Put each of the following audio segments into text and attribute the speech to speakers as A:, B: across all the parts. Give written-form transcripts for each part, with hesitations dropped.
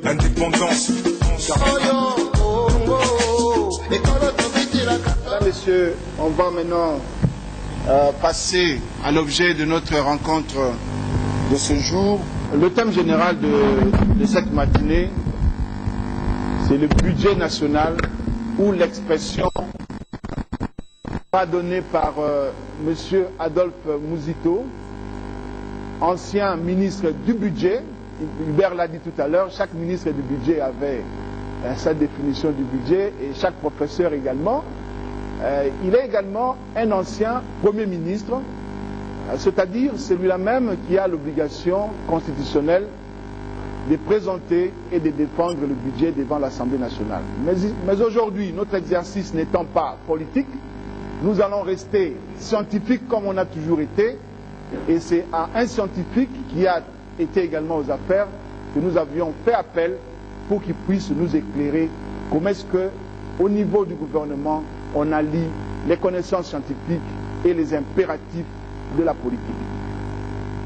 A: Indépendance.
B: Mesdames, Messieurs, on va maintenant passer à l'objet de notre rencontre de ce jour. Le thème général de cette matinée, c'est le budget national, ou l'expression donnée par M. Adolphe Mouzito, ancien ministre du budget. Hubert l'a dit tout à l'heure, chaque ministre du budget avait sa définition du budget et chaque professeur également. Il est également un ancien Premier ministre, c'est-à-dire celui-là même qui a l'obligation constitutionnelle de présenter et de défendre le budget devant l'Assemblée nationale. Mais aujourd'hui, notre exercice n'étant pas politique, nous allons rester scientifiques comme on a toujours été, et c'est à un scientifique qui a été également aux affaires que nous avions fait appel pour qu'il puisse nous éclairer comment est-ce que, au niveau du gouvernement, on allie les connaissances scientifiques et les impératifs de la politique.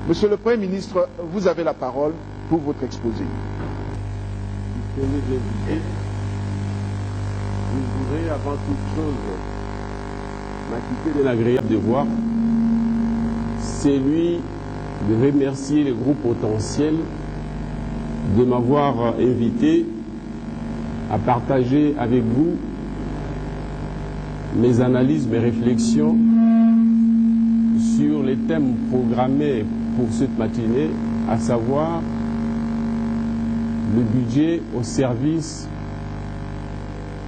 B: Monsieur le Premier ministre, vous avez la parole pour votre exposé.
C: Je voudrais avant toute chose m'acquitter de l'agréable devoir, celui de remercier le groupe Potentiel de m'avoir invité à partager avec vous mes analyses, mes réflexions sur les thèmes programmés pour cette matinée, à savoir le budget au service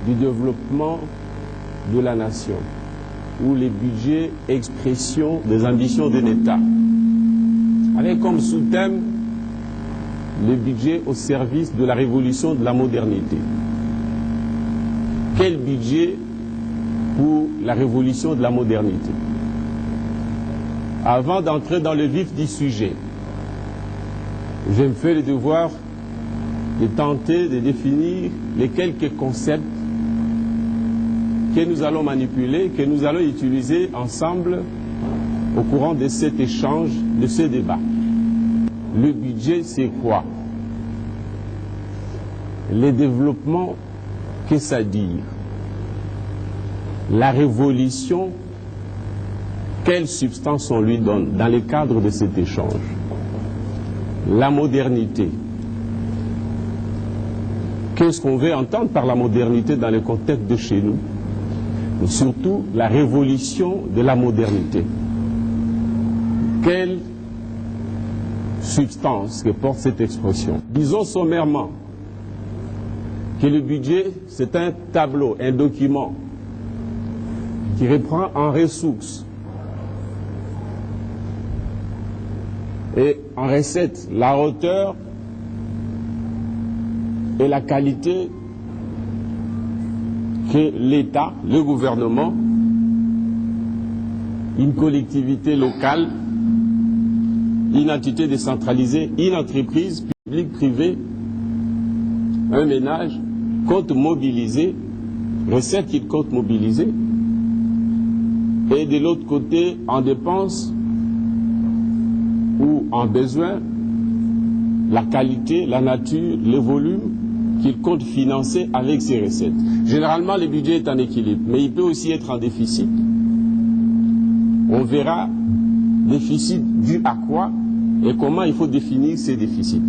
C: du développement de la nation, ou les budgets expression des ambitions d'un État, avec comme sous-thème le budget au service de la révolution de la modernité. Quel budget pour la révolution de la modernité? Avant d'entrer dans le vif du sujet, je me fais le devoir de tenter de définir les quelques concepts que nous allons manipuler, que nous allons utiliser ensemble au courant de cet échange, de ce débat. Le budget, c'est quoi? Le développement, qu'est-ce à dire? La révolution, quelle substance on lui donne dans le cadre de cet échange? La modernité. Qu'est-ce qu'on veut entendre par la modernité dans le contexte de chez nous? Et surtout, la révolution de la modernité. Quelle substance que porte cette expression? Disons sommairement que le budget, c'est un tableau, un document qui reprend en ressources et en recettes la hauteur et la qualité que l'État, le gouvernement, une collectivité locale, une entité décentralisée, une entreprise publique, privée, un ménage compte mobiliser, recettes qu'il compte mobiliser, et de l'autre côté, en dépenses ou en besoin, la qualité, la nature, le volume qu'il compte financer avec ses recettes. Généralement, le budget est en équilibre, mais il peut aussi être en déficit. On verra déficit dû à quoi et comment il faut définir ces déficits.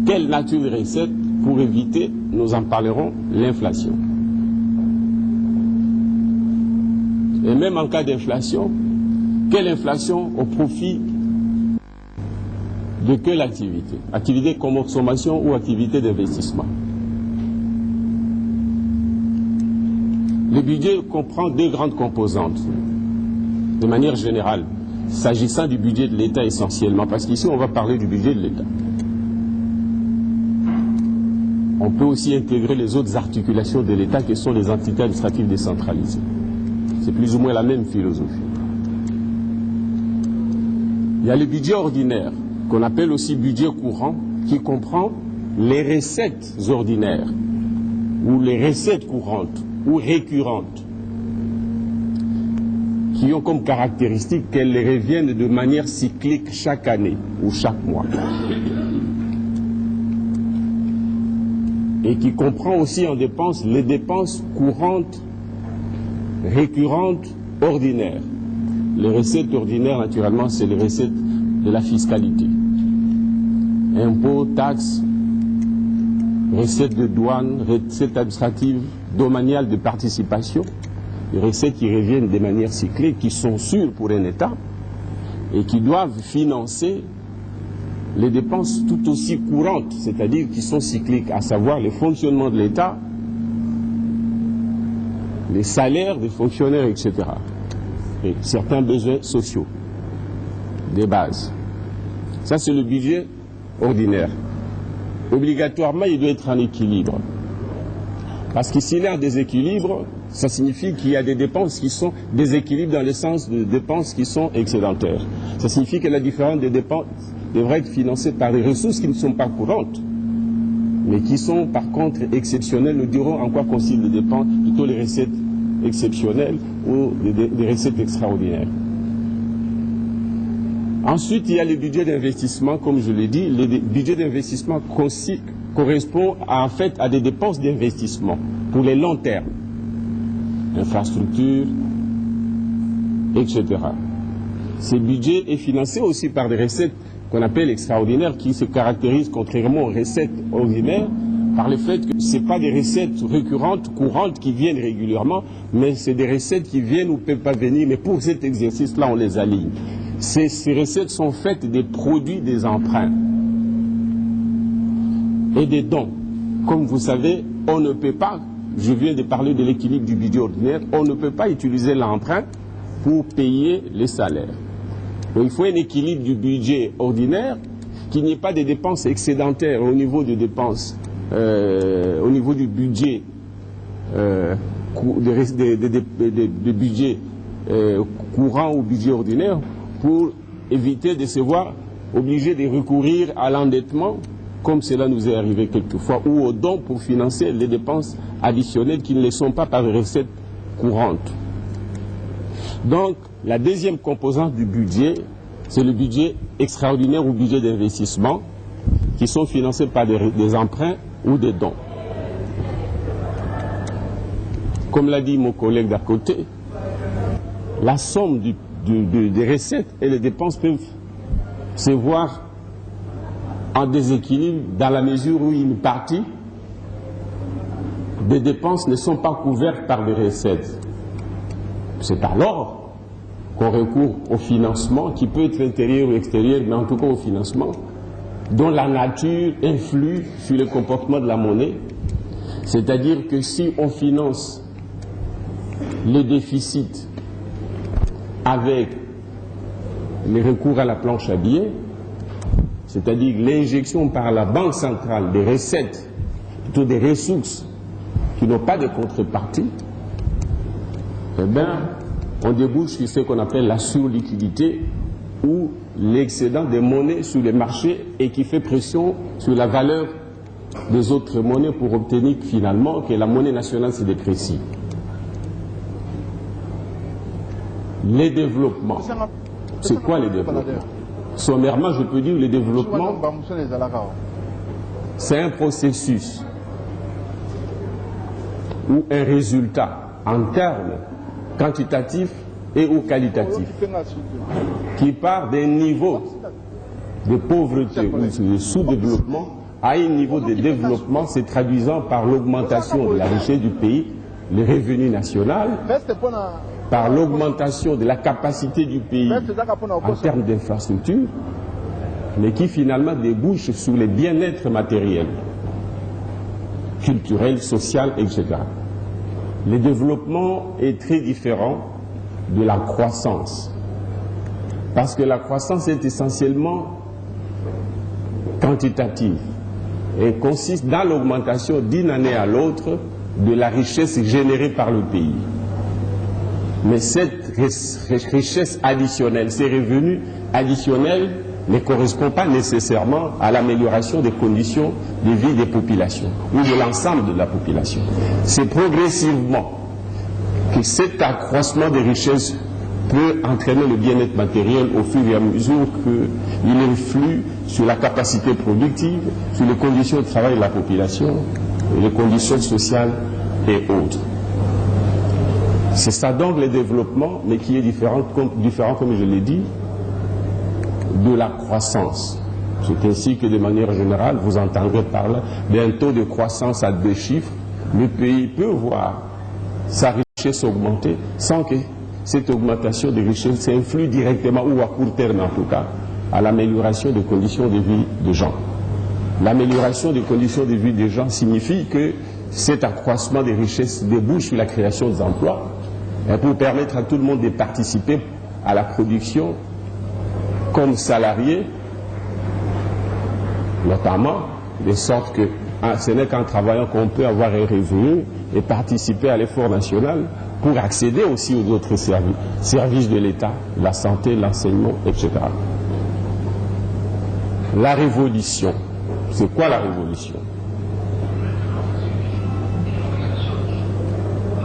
C: Quelle nature de recettes pour éviter, nous en parlerons, l'inflation. Et même en cas d'inflation, quelle inflation au profit de quelle activité? Activité de consommation ou activité d'investissement? Le budget comprend deux grandes composantes, de manière générale, s'agissant du budget de l'État essentiellement, parce qu'ici on va parler du budget de l'État. On peut aussi intégrer les autres articulations de l'État qui sont les entités administratives décentralisées. C'est plus ou moins la même philosophie. Il y a le budget ordinaire, qu'on appelle aussi budget courant, qui comprend les recettes ordinaires, ou les recettes courantes, ou récurrentes, qui ont comme caractéristique qu'elles reviennent de manière cyclique chaque année, ou chaque mois. Et qui comprend aussi en dépenses les dépenses courantes, récurrentes, ordinaires. Les recettes ordinaires, naturellement, c'est les recettes de la fiscalité. Impôts, taxes, recettes de douane, recettes administratives, domaniales de participation, les recettes qui reviennent de manière cyclique, qui sont sûres pour un État et qui doivent financer les dépenses tout aussi courantes, c'est-à-dire qui sont cycliques, à savoir le fonctionnement de l'État, les salaires des fonctionnaires, etc. Et certains besoins sociaux, des bases. Ça, c'est le budget ordinaire. Obligatoirement, il doit être en équilibre. Parce que s'il y a un déséquilibre, ça signifie qu'il y a des dépenses qui sont déséquilibrées dans le sens de dépenses qui sont excédentaires. Ça signifie que la différence des dépenses devrait être financée par des ressources qui ne sont pas courantes, mais qui sont par contre exceptionnelles. Nous dirons en quoi consistent les dépenses, plutôt les recettes exceptionnelles ou des recettes extraordinaires. Ensuite, il y a le budget d'investissement, comme je l'ai dit. Le budget d'investissement correspond en fait à des dépenses d'investissement pour les longs termes, infrastructures, etc. Ce budget est financé aussi par des recettes qu'on appelle extraordinaires, qui se caractérisent, contrairement aux recettes ordinaires, par le fait que ce n'est pas des recettes récurrentes, courantes, qui viennent régulièrement, mais c'est des recettes qui viennent ou ne peuvent pas venir, mais pour cet exercice-là, on les aligne. Ces recettes sont faites des produits des emprunts et des dons. Comme vous savez, on ne peut pas, je viens de parler de l'équilibre du budget ordinaire, on ne peut pas utiliser l'emprunt pour payer les salaires. Donc il faut un équilibre du budget ordinaire, qu'il n'y ait pas de dépenses excédentaires au niveau des dépenses, au niveau du budget, de budget courant ou budget ordinaire, pour éviter de se voir obligé de recourir à l'endettement, comme cela nous est arrivé quelquefois, ou aux dons pour financer les dépenses additionnelles qui ne le sont pas par les recettes courantes. Donc, la deuxième composante du budget, c'est le budget extraordinaire ou budget d'investissement, qui sont financés par des emprunts ou des dons. Comme l'a dit mon collègue d'à côté, la somme des recettes et les dépenses peuvent se voir en déséquilibre dans la mesure où une partie des dépenses ne sont pas couvertes par des recettes. C'est alors qu'on recourt au financement, qui peut être intérieur ou extérieur, mais en tout cas au financement, dont la nature influe sur le comportement de la monnaie. C'est-à-dire que si on finance les déficits avec les recours à la planche à billets, c'est-à-dire l'injection par la Banque centrale des recettes, plutôt des ressources qui n'ont pas de contrepartie, eh bien, on débouche sur ce qu'on appelle la surliquidité ou l'excédent des monnaies sur les marchés et qui fait pression sur la valeur des autres monnaies pour obtenir finalement que la monnaie nationale se déprécie. Les développements. C'est quoi les développements? Sommairement, je peux dire le développement, c'est un processus ou un résultat en termes quantitatifs et ou qualitatifs qui part d'un niveau de pauvreté ou de sous-développement à un niveau de développement se traduisant par l'augmentation de la richesse du pays, le revenu national, par l'augmentation de la capacité du pays en termes d'infrastructures, mais qui finalement débouche sur le bien-être matériel, culturel, social, etc. Le développement est très différent de la croissance, parce que la croissance est essentiellement quantitative et consiste dans l'augmentation d'une année à l'autre de la richesse générée par le pays. Mais cette richesse additionnelle, ces revenus, additionnel ne correspond pas nécessairement à l'amélioration des conditions de vie des populations ou de l'ensemble de la population. C'est progressivement que cet accroissement des richesses peut entraîner le bien-être matériel au fur et à mesure qu'il influe sur la capacité productive, sur les conditions de travail de la population, les conditions sociales et autres. C'est ça donc le développement, mais qui est différent comme je l'ai dit, de la croissance. C'est ainsi que de manière générale, vous entendrez parler d'un taux de croissance à 2 chiffres. Le pays peut voir sa richesse augmenter sans que cette augmentation de richesse influe directement ou à court terme en tout cas à l'amélioration des conditions de vie des gens. L'amélioration des conditions de vie des gens signifie que cet accroissement des richesses débouche sur la création des emplois pour permettre à tout le monde de participer à la production comme salariés, notamment, de sorte que ce n'est qu'en travaillant qu'on peut avoir un revenu et participer à l'effort national pour accéder aussi aux autres services de l'État, la santé, l'enseignement, etc. La révolution. C'est quoi la révolution?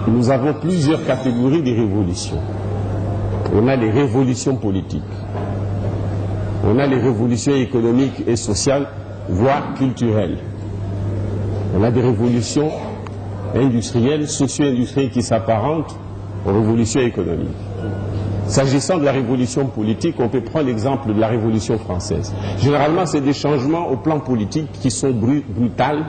C: Nous avons plusieurs catégories de révolutions. On a les révolutions politiques. On a les révolutions économiques et sociales, voire culturelles. On a des révolutions industrielles, socio-industrielles qui s'apparentent aux révolutions économiques. S'agissant de la révolution politique, on peut prendre l'exemple de la Révolution française. Généralement, c'est des changements au plan politique qui sont brutals,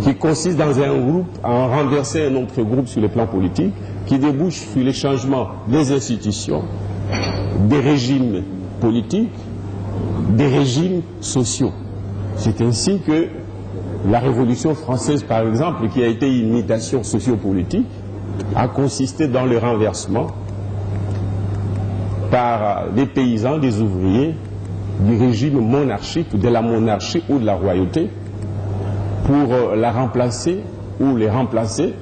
C: qui consistent dans un groupe à en renverser un autre groupe sur le plan politique, qui débouchent sur les changements des institutions, des régimes politiques, des régimes sociaux. C'est ainsi que la Révolution française, par exemple, qui a été une mutation sociopolitique, a consisté dans le renversement par des paysans, des ouvriers, du régime monarchique, de la monarchie ou de la royauté, pour la remplacer ou les remplacer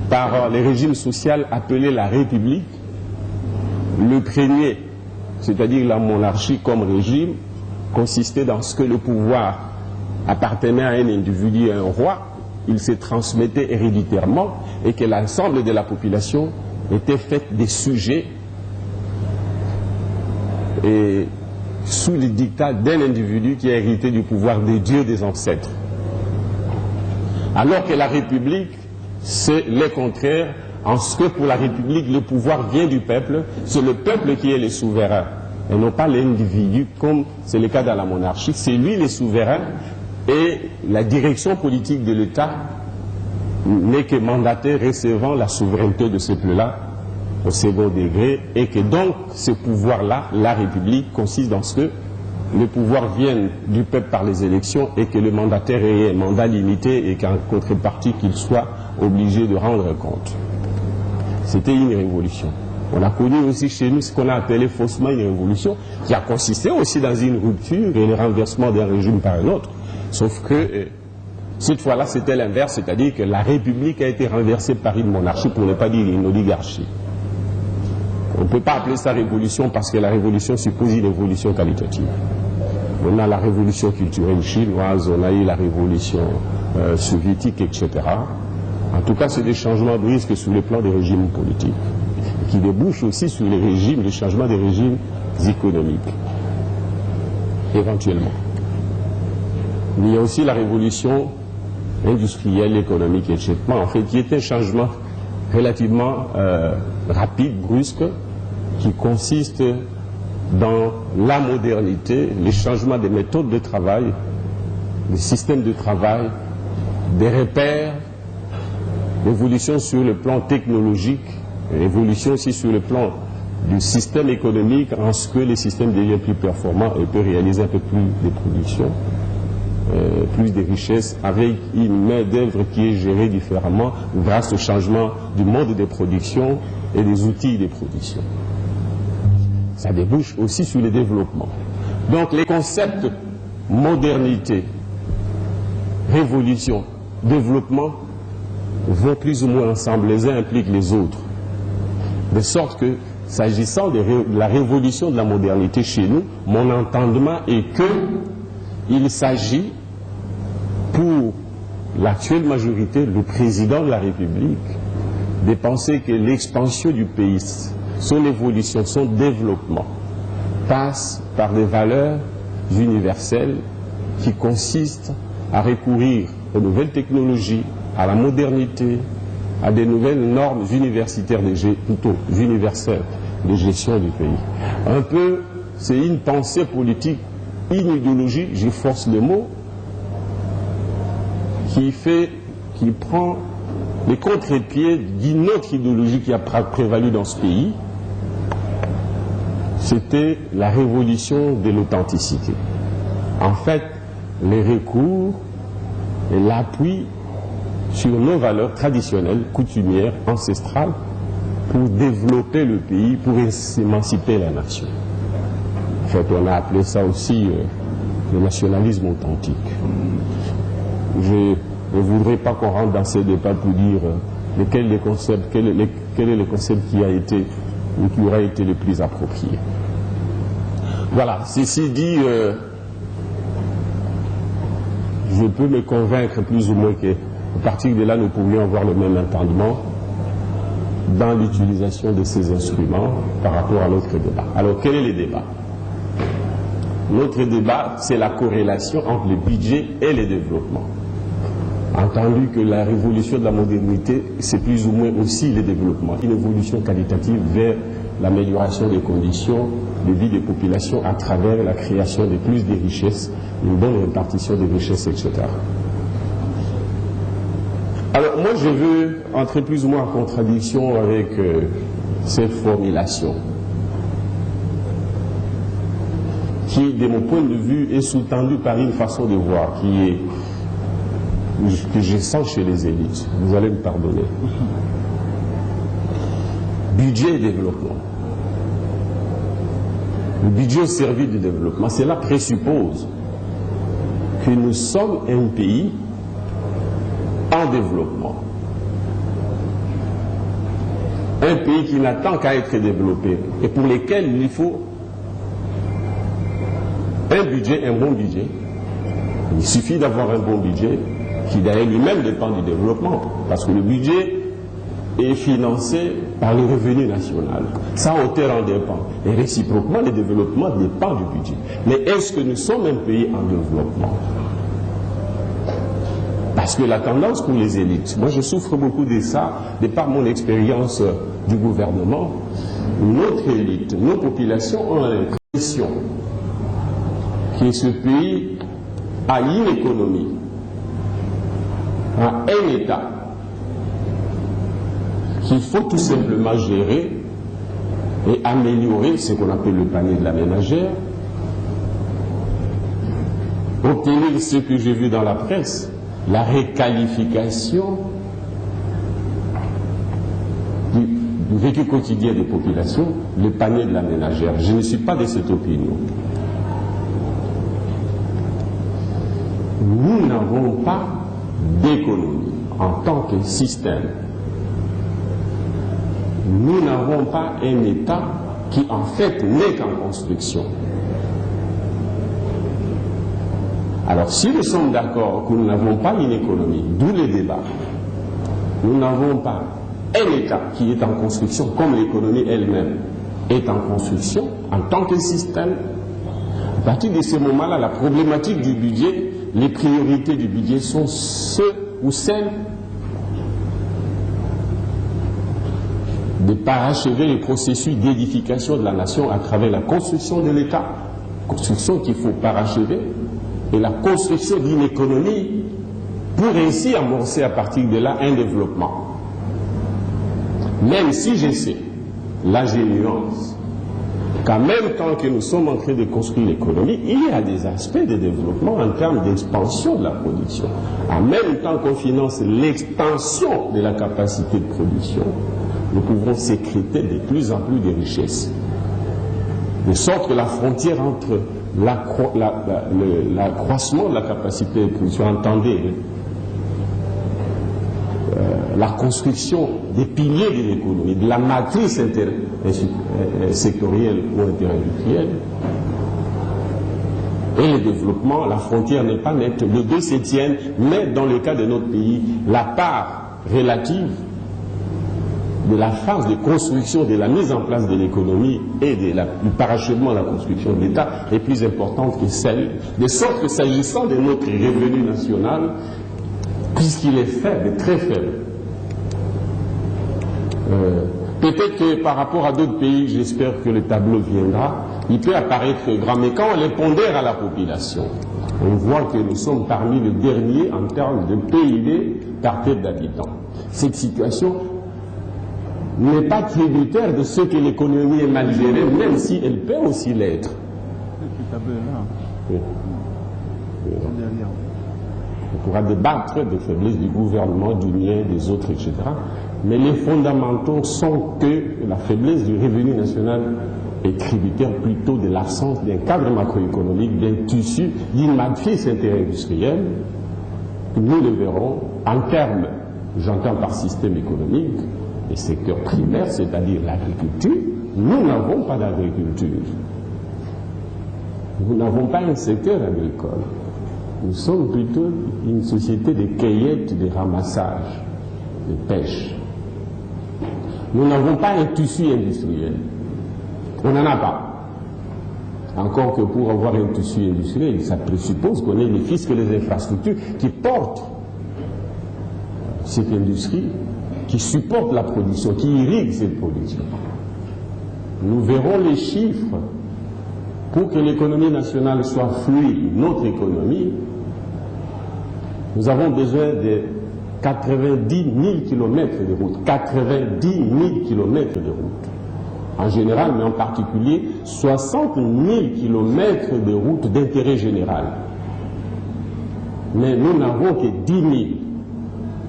C: par les régimes sociaux appelés la République. Le premier, c'est-à-dire la monarchie comme régime, consistait dans ce que le pouvoir appartenait à un individu, à un roi, il se transmettait héréditairement et que l'ensemble de la population était faite des sujets et sous le dictat d'un individu qui a hérité du pouvoir des dieux des ancêtres. Alors que la République, c'est le contraire, en ce que pour la République, le pouvoir vient du peuple, c'est le peuple qui est le souverain, et non pas l'individu, comme c'est le cas dans la monarchie. C'est lui le souverain, et la direction politique de l'État n'est que mandataire recevant la souveraineté de ce peuple-là au second degré, et que donc ce pouvoir-là, la République, consiste dans ce que le pouvoir vient du peuple par les élections et que le mandataire ait un mandat limité et qu'en contrepartie qu'il soit obligé de rendre compte. C'était une révolution. On a connu aussi chez nous ce qu'on a appelé faussement une révolution, qui a consisté aussi dans une rupture et le renversement d'un régime par un autre, sauf que cette fois-là c'était l'inverse, c'est-à-dire que la République a été renversée par une monarchie, pour ne pas dire une oligarchie. On ne peut pas appeler ça révolution parce que la révolution suppose une évolution qualitative. On a la révolution culturelle chinoise, on a eu la révolution soviétique, etc. En tout cas, c'est des changements brusques sur le plan des régimes politiques, qui débouchent aussi sur les régimes, les changements des régimes économiques, éventuellement. Il y a aussi la révolution industrielle, économique, etc. En fait, qui est un changement relativement rapide, brusque, qui consiste dans la modernité, les changements des méthodes de travail, des systèmes de travail, des repères, l'évolution sur le plan technologique, l'évolution aussi sur le plan du système économique, en ce que les systèmes deviennent plus performants et peuvent réaliser un peu plus de production, plus de richesses, avec une main-d'œuvre qui est gérée différemment grâce au changement du mode de production et des outils de production. Ça débouche aussi sur le développement. Donc les concepts modernité, révolution, développement vont plus ou moins ensemble, les uns impliquent les autres. De sorte que s'agissant de la révolution de la modernité chez nous, mon entendement est qu'il s'agit pour l'actuelle majorité, le président de la République, de penser que l'expansion du pays, son évolution, son développement passe par des valeurs universelles qui consistent à recourir aux nouvelles technologies, à la modernité, à des nouvelles normes universitaires, plutôt universelles de gestion du pays. Un peu, c'est une pensée politique, une idéologie, je force le mot, qui prend les contre-pieds d'une autre idéologie qui a prévalu dans ce pays. C'était la révolution de l'authenticité. En fait, les recours et l'appui sur nos valeurs traditionnelles, coutumières, ancestrales, pour développer le pays, pour émanciper la nation. En fait, on a appelé ça aussi le nationalisme authentique. Je ne voudrais pas qu'on rentre dans ces débats pour dire quel est le concept qui a été ou qui aura été le plus approprié. Voilà, ceci dit, je peux me convaincre plus ou moins qu'à partir de là, nous pourrions avoir le même entendement dans l'utilisation de ces instruments par rapport à notre débat. Alors, quel est le débat? Notre débat, c'est la corrélation entre le budget et le développement. Entendu que la révolution de la modernité, c'est plus ou moins aussi le développement, une évolution qualitative vers l'amélioration des conditions de vie des populations à travers la création de plus de richesses, une bonne répartition des richesses, etc. Alors moi je veux entrer plus ou moins en contradiction avec cette formulation qui, de mon point de vue, est sous-tendue par une façon de voir que je sens chez les élites. Vous allez me pardonner. Budget et développement. Le budget au service du développement, cela présuppose que nous sommes un pays en développement. Un pays qui n'attend qu'à être développé et pour lequel il faut un budget, un bon budget. Il suffit d'avoir un bon budget qui d'ailleurs lui-même dépend du développement parce que le budget est financé par le revenu national. Sa hauteur en dépend. Et réciproquement, le développement dépend du budget. Mais est-ce que nous sommes un pays en développement? Parce que la tendance pour les élites, moi je souffre beaucoup de ça, de par mon expérience du gouvernement, notre élite, nos populations ont l'impression que ce pays a une économie, a un État qu'il faut tout simplement gérer et améliorer ce qu'on appelle le panier de la ménagère, obtenir ce que j'ai vu dans la presse, la requalification du vécu quotidien des populations, le panier de la ménagère. Je ne suis pas de cette opinion. Nous n'avons pas d'économie en tant que système. Nous n'avons pas un État qui en fait n'est qu'en construction. Alors si nous sommes d'accord que nous n'avons pas une économie, d'où les débats, nous n'avons pas un État qui est en construction comme l'économie elle-même est en construction en tant que système, à partir de ce moment-là, la problématique du budget, les priorités du budget sont ceux ou celles de parachever le processus d'édification de la nation à travers la construction de l'État, construction qu'il faut parachever, et la construction d'une économie pour ainsi amorcer à partir de là un développement. Même si je sais, là j'ai une nuance, qu'en même temps que nous sommes en train de construire l'économie, il y a des aspects de développement en termes d'expansion de la production. En même temps qu'on finance l'expansion de la capacité de production, nous pouvons sécréter de plus en plus de richesses. De sorte que la frontière entre l'accroissement de la capacité de production, entendez, la construction des piliers de l'économie, de la matrice sectorielle ou interindustrielle, et le développement, la frontière n'est pas nette. Les deux se tiennent, mais dans le cas de notre pays, la part relative de la phase de construction, de la mise en place de l'économie et du parachèvement de la construction de l'État est plus importante que celle, de sorte que s'agissant de notre revenu national, puisqu'il est faible, très faible, peut-être que par rapport à d'autres pays, j'espère que le tableau viendra, il peut apparaître grand, mais quand on les pondère à la population, on voit que nous sommes parmi les derniers en termes de PIB par tête d'habitant. Cette situation n'est pas tributaire de ce que l'économie est mal gérée, même si elle peut aussi l'être. Oui. On pourra débattre des faiblesses du gouvernement, du mien, des autres, etc. Mais les fondamentaux sont que la faiblesse du revenu national est tributaire plutôt de l'absence d'un cadre macroéconomique, d'un tissu, d'une matrice interindustrielle. Nous le verrons en termes, j'entends par système économique, des secteurs primaires, c'est-à-dire l'agriculture. Nous n'avons pas d'agriculture. Nous n'avons pas un secteur agricole. Nous sommes plutôt une société de cueillette, de ramassage, de pêche. Nous n'avons pas un tissu industriel. On n'en a pas. Encore que pour avoir un tissu industriel, ça présuppose qu'on ait les fiscs et les infrastructures qui portent cette industrie, qui supportent la production, qui irriguent cette production. Nous verrons les chiffres. Pour que l'économie nationale soit fluide, notre économie, nous avons besoin de 90 000 km de route. 90 000 km de route. En général, mais en particulier, 60 000 km de route d'intérêt général. Mais nous n'avons que 10 000,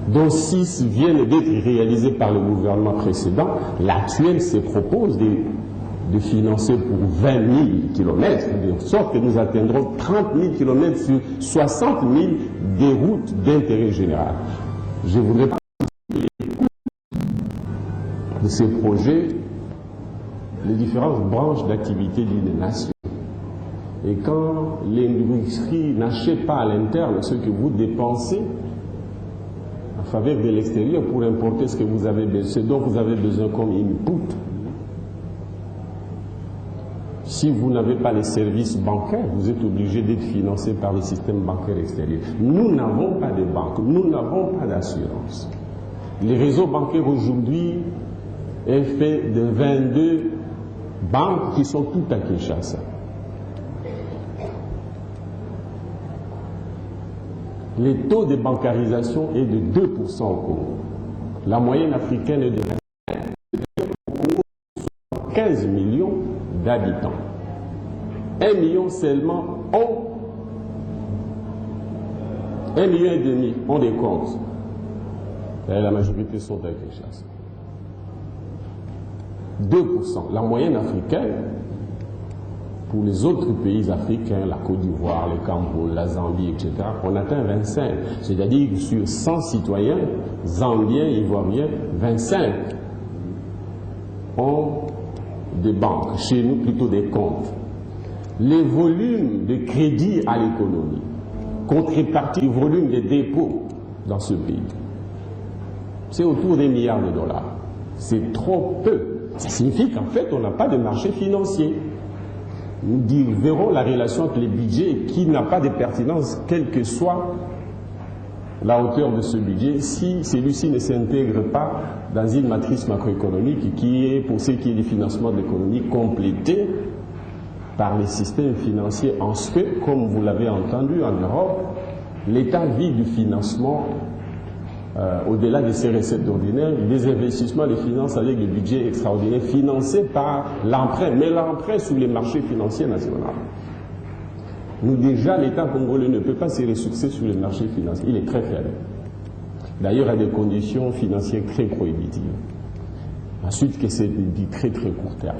C: dont 6 viennent d'être réalisés par le gouvernement précédent. L'actuel se propose de financer pour 20 000 km, de sorte que nous atteindrons 30 000 km sur 60 000 des routes d'intérêt général. Je voudrais pas de ces projets les différentes branches d'activité d'une nation. Et quand l'industrie n'achète pas à l'interne ce que vous dépensez en faveur de l'extérieur pour importer ce dont vous avez besoin comme input, si vous n'avez pas les services bancaires, vous êtes obligé d'être financé par le système bancaire extérieur. Nous n'avons pas de banque, nous n'avons pas d'assurance. Le réseau bancaire aujourd'hui est fait de 22 banques qui sont toutes à Kinshasa. Le taux de bancarisation est de 2% au Congo. La moyenne africaine est de 15 millions d'habitants. 1 million seulement ont 1,5 million ont des comptes. Et la majorité sont à Kinshasa. 2%. La moyenne africaine, pour les autres pays africains, la Côte d'Ivoire, le Cameroun, la Zambie, etc., on atteint 25. C'est-à-dire que sur 100 citoyens, zambiens, ivoiriens, 25 ont des banques, chez nous plutôt des comptes. Les volumes de crédit à l'économie, contrepartie du volume de dépôts dans ce pays, c'est autour d'1 milliard de dollars. C'est trop peu. Ça signifie qu'en fait, on n'a pas de marché financier. Nous verrons la relation avec les budgets qui n'a pas de pertinence, quelle que soit la hauteur de ce budget, si celui-ci ne s'intègre pas dans une matrice macroéconomique qui est, pour ce qui est du financement de l'économie, complétée par les systèmes financiers, en ce que, comme vous l'avez entendu en Europe, l'État vit du financement au-delà de ses recettes ordinaires, des investissements, des finances avec des budgets extraordinaires financés par l'emprunt, mais l'emprunt sous les marchés financiers nationaux. Nous déjà, l'État congolais ne peut pas se ressourcer sur les marchés financiers, il est très faible. D'ailleurs, à des conditions financières très prohibitives. Ensuite, que c'est du très très court terme.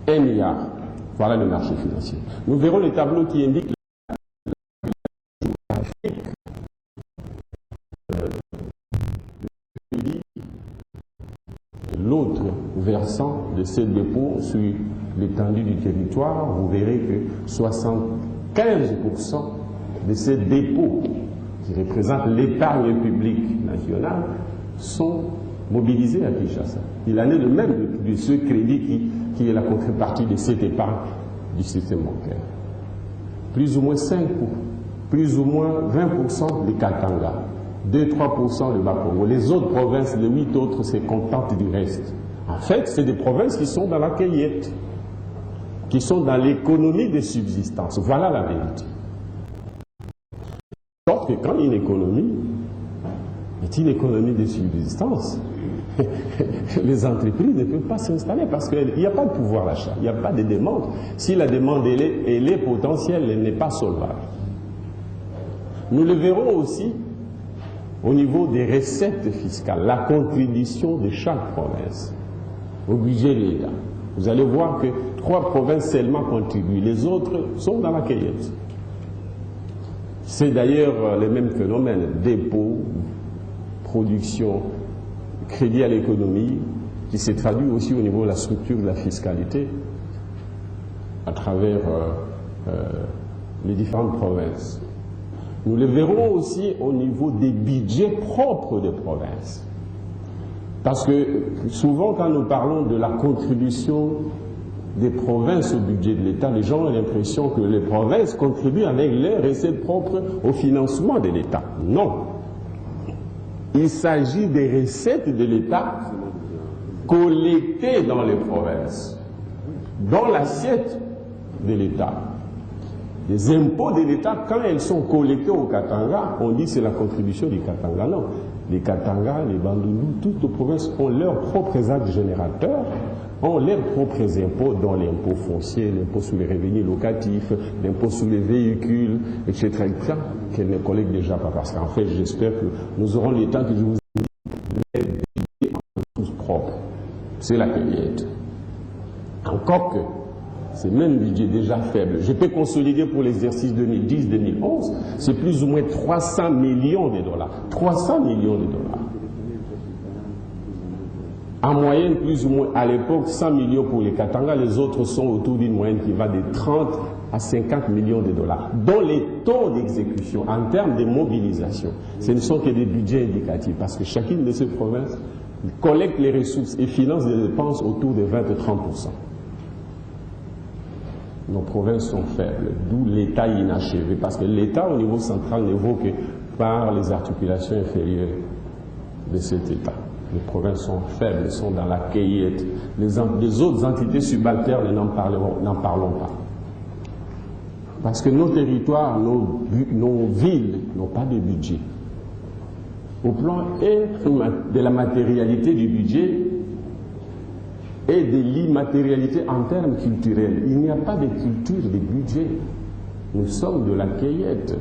C: 1 milliard, voilà le marché financier. Nous verrons le tableau qui indique de ces dépôts sur l'étendue du territoire, vous verrez que 75% de ces dépôts qui représentent l'épargne publique nationale sont mobilisés à Kinshasa. Il en est de même de ce crédit qui est la contrepartie de cette épargne du système bancaire. Plus ou moins 5%, plus ou moins 20% de Katanga, 2-3% de Bakongo. Les autres provinces, les 8 autres, se contentent du reste. En fait, c'est des provinces qui sont dans la cueillette, qui sont dans l'économie de subsistance. Voilà la vérité. Donc, quand une économie est une économie de subsistance, les entreprises ne peuvent pas s'installer parce qu'il n'y a pas de pouvoir d'achat, il n'y a pas de demande. Si la demande elle est potentielle, elle n'est pas solvable. Nous le verrons aussi au niveau des recettes fiscales, la contribution de chaque province au budget de l'État. Vous allez voir que 3 provinces seulement contribuent, les autres sont dans la cueillette. C'est d'ailleurs le même phénomène, dépôt, production, crédit à l'économie, qui s'est traduit aussi au niveau de la structure de la fiscalité à travers les différentes provinces. Nous le verrons aussi au niveau des budgets propres des provinces. Parce que souvent, quand nous parlons de la contribution des provinces au budget de l'État, les gens ont l'impression que les provinces contribuent avec leurs recettes propres au financement de l'État. Non. Il s'agit des recettes de l'État collectées dans les provinces, dans l'assiette de l'État. Les impôts de l'État, quand elles sont collectées au Katanga, on dit que c'est la contribution du Katanga. Non. Les Katanga, les Bandundu, toutes les provinces ont leurs propres actes générateurs, ont leurs propres impôts, dont l'impôt foncier, l'impôt sur les revenus locatifs, l'impôt sur les véhicules, etc., qu'elles ne collectent déjà pas. Parce qu'en fait, j'espère que nous aurons le temps que je vous ai dit les tous propres. C'est la cueillette. Encore que c'est même budget déjà faible. Je peux consolider pour l'exercice 2010-2011, c'est plus ou moins 300 millions de dollars. 300 millions de dollars. En moyenne, plus ou moins, à l'époque, 100 millions pour les Katanga, les autres sont autour d'une moyenne qui va de 30 à 50 millions de dollars, dont les taux d'exécution en termes de mobilisation, ce ne sont que des budgets indicatifs, parce que chacune de ces provinces collecte les ressources et finance des dépenses autour de 20 à 30%. Nos provinces sont faibles, d'où l'État inachevé, parce que l'État au niveau central ne vaut que par les articulations inférieures de cet État. Les provinces sont faibles, sont dans la cueillette. Les autres entités subalternes, n'en parlons pas. Parce que nos territoires, nos villes n'ont pas de budget. Au plan de la matérialité du budget et de l'immatérialité en termes culturels, il n'y a pas de culture de budget. Nous sommes de la cueillette.